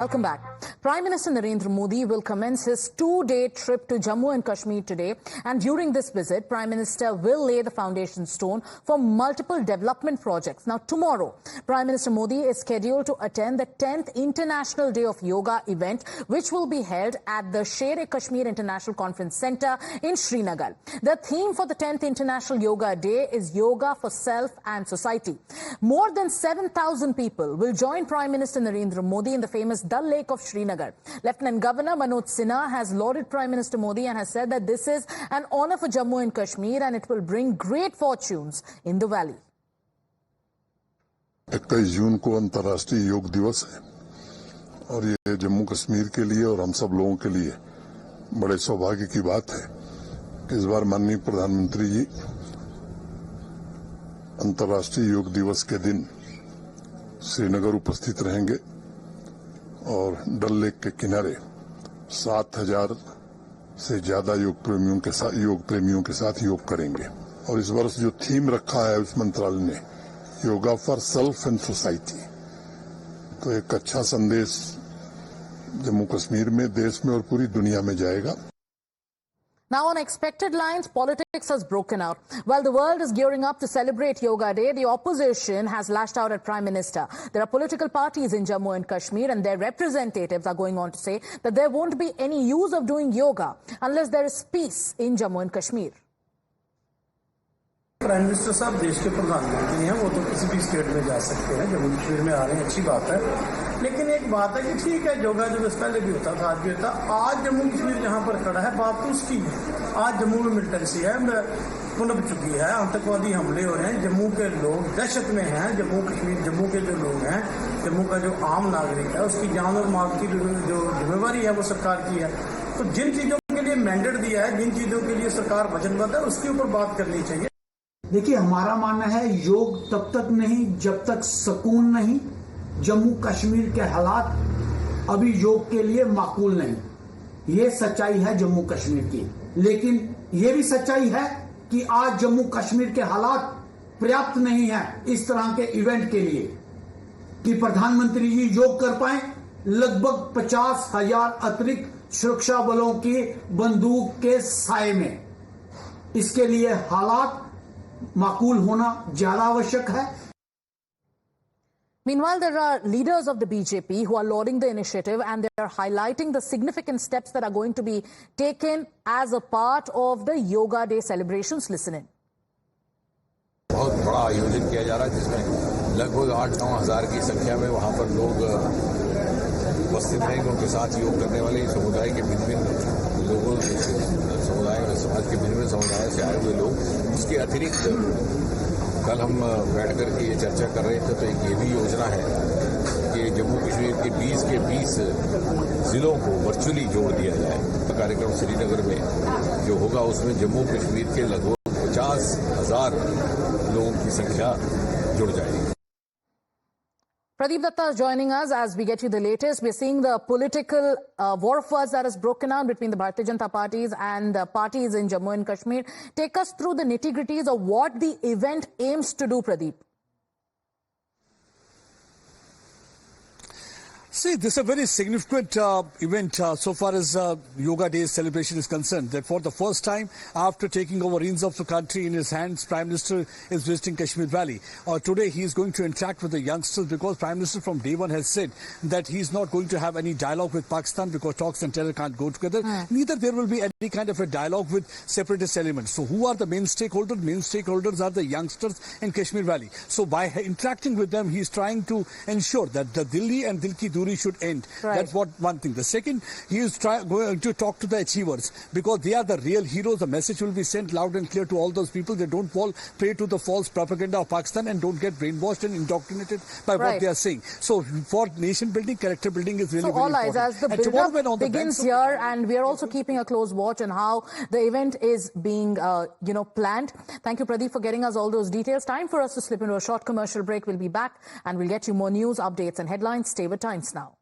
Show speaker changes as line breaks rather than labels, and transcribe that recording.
Welcome back. Prime Minister Narendra Modi will commence his two-day trip to Jammu and Kashmir today. And during this visit, Prime Minister will lay the foundation stone for multiple development projects. Now, tomorrow, Prime Minister Modi is scheduled to attend the 10th International Day of Yoga event, which will be held at the Sher-e-Kashmir International Conference Center in Srinagar. The theme for the 10th International Yoga Day is Yoga for Self and Society. More than 7,000 people will join Prime Minister Narendra Modi in the famous Dal Lake of Srinagar. Lieutenant Governor Manoj Sinha has lauded Prime Minister Modi and has said that this is an honor for Jammu and Kashmir and it will bring great fortunes in the valley.
21 जून को अंतर्राष्ट्रीय योग दिवस है और ये जम्मू कश्मीर के लिए और हम सब लोगों के लिए बड़े सौभाग्य की बात है कि इस बार माननीय प्रधानमंत्री जी अंतर्राष्ट्रीय योग दिवस के दिन श्रीनगर उपस्थित रहेंगे और डल लेक के किनारे 7,000 से ज्यादा योग प्रेमियों के साथ योग करेंगे। और इस वर्ष जो थीम रखा है उस मंत्रालय ने yoga for self and society, तो एक अच्छा संदेश जम्मू कश्मीर में, देश में और पूरी दुनिया में जाएगा।
Now, on expected lines, politics has broken out. While the world is gearing up to celebrate Yoga Day, the opposition has lashed out at Prime Minister. There are political parties in Jammu and Kashmir and their representatives are going on to say that there won't be any use of doing yoga unless there is peace in Jammu and Kashmir.
Prime minister साहब देश के प्रधानमंत्री हैं, वो तो किसी भी state में जा सकते हैं, जम्मू कश्मीर में आ रहे हैं, अच्छी बात है। लेकिन एक बात है कि ठीक है, योगा दिवस पहले भी होता था, आज भी होता। आज जम्मू कश्मीर जहां पर खड़ा है, बात तो उसकी है। आज जम्मू में मिलिटेंसी है, पुनप चुकी है, आतंकवादी हमले हो रहे हैं, जम्मू के लोग दहशत में हैं। जम्मू कश्मीर, जम्मू के जो लोग हैं, जम्मू का जो आम नागरिक है, उसकी जान और माल की जो जिम्मेवारी है वो सरकार की है। तो जिन चीजों के लिए मैंडेट दिया है, जिन चीजों के लिए सरकार वचनबद्ध है, उसके ऊपर बात करनी चाहिए।
देखिए, हमारा मानना है योग तब तक नहीं जब तक सुकून नहीं। जम्मू कश्मीर के हालात अभी योग के लिए माकूल नहीं, ये सच्चाई है जम्मू कश्मीर की। लेकिन ये भी सच्चाई है कि आज जम्मू कश्मीर के हालात पर्याप्त नहीं है इस तरह के इवेंट के लिए कि प्रधानमंत्री जी योग कर पाए। लगभग 50,000 अतिरिक्त सुरक्षा बलों की बंदूक के साए में, इसके लिए हालात माकूल होना ज्यादा आवश्यक है।
Meanwhile, there are leaders of the BJP who are lauding the initiative and they are highlighting the significant steps that are going to be taken as a part of the Yoga Day celebrations. Listen in.
बहुत बड़ा आयोजन किया जा रहा है जिसमें लगभग 8-9 हजार की संख्या में वहां पर लोग उपस्थित रहेंगे। उनके साथ योग करने वाले समुदाय के भिन्न लोगों, समुदाय और समाज के भिन्न समुदाय से आए हुए लोग। उसके अतिरिक्त कल हम बैठ कर के ये चर्चा कर रहे थे, तो एक ये भी योजना है कि जम्मू कश्मीर के 20 के 20 जिलों को वर्चुअली जोड़ दिया जाए। तो कार्यक्रम श्रीनगर में जो होगा उसमें जम्मू कश्मीर के लगभग 50,000 लोगों की संख्या जुड़ जाएगी।
Pradeep Datta is joining us as we get you the latest. We're seeing the political warfare that has broken out between the Bharatiya Janata parties and parties in Jammu and Kashmir. Take us through the nitty-gritties of what the event aims to do, Pradeep.
See, this is a very significant event so far as Yoga Day celebration is concerned. That for the first time, after taking over reins of the country in his hands, Prime Minister is visiting Kashmir Valley. Today, he is going to interact with the youngsters because Prime Minister from day one has said that he's not going to have any dialogue with Pakistan because talks and terror can't go together. Neither there will be any kind of a dialogue with separatist elements. So who are the main stakeholders? Main stakeholders are the youngsters in Kashmir Valley. So by interacting with them, he's trying to ensure that the Delhi and Dil Ki Duri should end. Right. That's one thing. The second, he is going to talk to the achievers because they are the real heroes. The message will be sent loud and clear to all those people. They don't fall prey to the false propaganda of Pakistan and don't get brainwashed and indoctrinated by what they are saying. So for nation building, character building is really, very important.
So all eyes as the build-up begins here, and we are also keeping a close watch on how the event is being, planned. Thank you, Pradeep, for getting us all those details. Time for us to slip into a short commercial break. We'll be back and we'll get you more news, updates and headlines. Stay with Times Now.